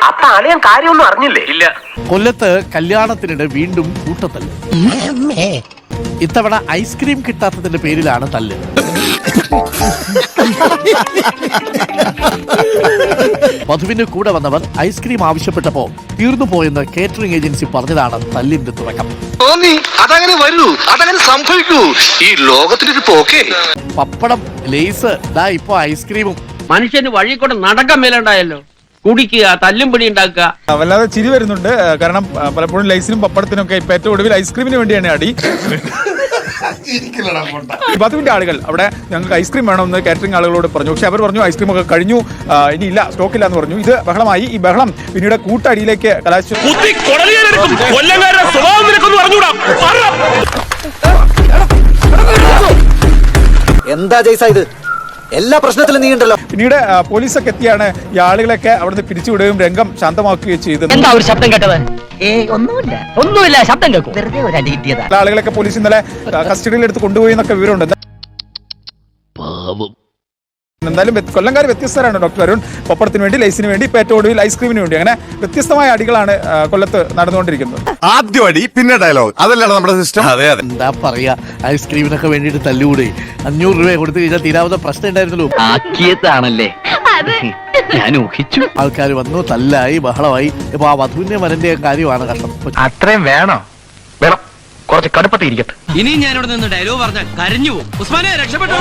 അപ്പൊ അളിയൻ കാര്യമൊന്നും അറിഞ്ഞില്ലേ? ഇല്ല. കൊല്ലത്ത് കല്യാണത്തിനിടെ വീണ്ടും കൂട്ടത്തല്ല്. ഇത്തവണ ഐസ്ക്രീം കിട്ടാത്തതിന്റെ പേരിലാണ് തല്ല്. വധുവിന്റെ കൂടെ വന്നവർ ഐസ്ക്രീം ആവശ്യപ്പെട്ടപ്പോ തീർന്നു പോയെന്ന് കേറ്ററിംഗ് ഏജൻസി പറഞ്ഞതാണ് തല്ലിന്റെ തുടക്കം. അതങ്ങനെ വരൂ, അതങ്ങനെ സംഭവിക്കൂ. ഈ ലോകത്തിന്റെ ഒരു പോക്കേ. പപ്പടം, ലേസ്, ദാ ഇപ്പൊ ഐസ്ക്രീമും. മനുഷ്യന് വഴി കൂടെ നടക്കാൻ മേലുണ്ടായല്ലോ. കുടിക്കുക, തല്ലും പിടി ഉണ്ടാക്കുക. വല്ലാതെ ചിരി വരുന്നുണ്ട്. കാരണം പലപ്പോഴും ലൈസിനും പപ്പടത്തിനും ഒക്കെ ഇപ്പൊ ഏറ്റവും ഒടുവിൽ ഐസ്ക്രീമിന് വേണ്ടിയാണ് അടി. വധുവിന്റെ ആളുകൾ അവിടെ ഞങ്ങൾക്ക് ഐസ്ക്രീം വേണമെന്ന് കാറ്ററിംഗ് ആളുകളോട് പറഞ്ഞു. പക്ഷെ അവർ പറഞ്ഞു ഐസ്ക്രീം ഒക്കെ കഴിഞ്ഞു, ഇനിയില്ല, സ്റ്റോക്കില്ല എന്ന് പറഞ്ഞു. ഇത് ബഹളമായി. ഈ ബഹളം പിന്നീട് കൂട്ടടിയിലേക്ക് കലാശിച്ചു. എന്താ ജയ്സ ഇത്? എല്ലാ പ്രശ്നത്തിലും നീണ്ടല്ലോ. പിന്നീട് പോലീസൊക്കെ എത്തിയാണ് ഈ ആളുകളൊക്കെ അവിടുന്ന് പിരിച്ചുവിടുകയും രംഗം ശാന്തമാക്കുകയും ചെയ്തത്. എന്താ ഒരു ശബ്ദം കേട്ടത്? ഒന്നുമില്ല, ശബ്ദം കേൾക്കും. വെറുതെ ഒരു അടി കിട്ടിയതാ. ആളുകളൊക്കെ പോലീസ് ഇന്നലെ കസ്റ്റഡിയിൽ എടുത്ത് കൊണ്ടുപോയി എന്നൊക്കെ വിവരമുണ്ട്. എന്തായാലും കൊല്ലംകാർ വ്യത്യസ്തരാണ്. ഡോക്ടർ അരുൺ, പപ്പടത്തിന് വേണ്ടി, ലൈസിന് വേണ്ടി, ഇപ്പൊ ഏറ്റവും ഒടുവിൽ ഐസ്ക്രീമിന് വേണ്ടി. അങ്ങനെ വ്യത്യസ്തമായ അടികളാണ് കൊല്ലത്ത് നടന്നുകൊണ്ടിരിക്കുന്നത്. ആദ്യം അടി, പിന്നെ ഡയലോഗ്, അതല്ലാണ് നമ്മുടെ സിസ്റ്റം. അതെ അതെ. എന്താ പറയാ, ഐസ്ക്രീമിനൊക്കെ വേണ്ടിട്ട് തല്ലുകൂടി 500 രൂപ കൊടുത്തു കഴിഞ്ഞാൽ തീരാവുന്ന പ്രശ്നം ഉണ്ടായിരുന്നല്ലോ. ആക്കിയതാണല്ലേ, ഞാൻ ഊഹിച്ചു. ആൾക്കാർ വന്നു, തല്ലായി, ബഹളമായി. ഇപ്പൊ ആ വധുവിന്റെ വരന്റെ കാര്യമാണ് കഷ്ടം. അത്രയും വേണം, കുറച്ച് കടുപ്പത്തിരിക്കട്ടെ. ഇനി ഞാനിവിടെ നിന്ന് ഡയലോഗ് പറഞ്ഞാൽ കരഞ്ഞു പോകും. ഉസ്മാനെ രക്ഷപ്പെട്ടു.